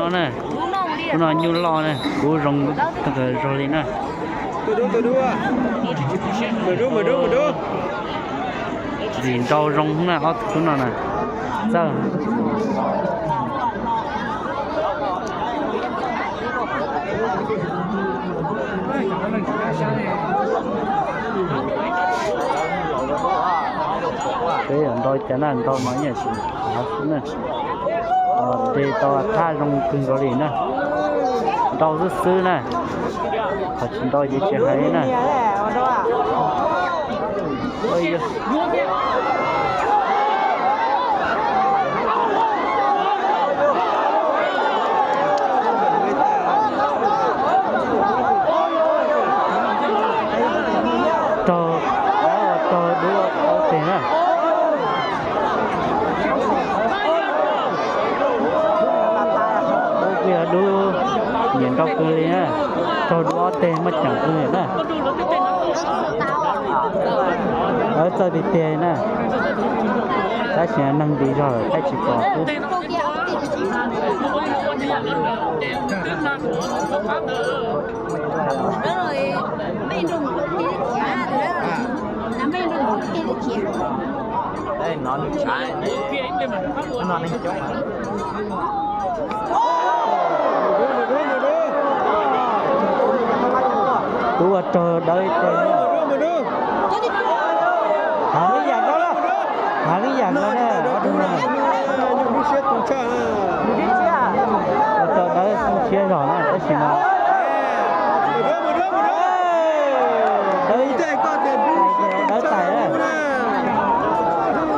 nó nè nó nhu lo nè cú rong tất cả rồi đi nè gì đâu rong nè hot cú nó nè sao cái anh đôi chén anh đôi mấy nhà chị nè để to tha trong cưng rồi nè đau rất sư nè và chúng tôi chỉ chơi hay nè ôi to đua tiền nè đu nhìn đâu cười đi ha cho đua tiền mà chẳng cười nè ở cho đi tiền nè ta sẽ nâng đi rồi ta chỉ có rồi mấy đồng tiền trả rồi là mấy đồng tiền trả đây nó được trả nó này chỗ tua trời đợi tiền hàng cái dạng đó hàng cái dạng đó nè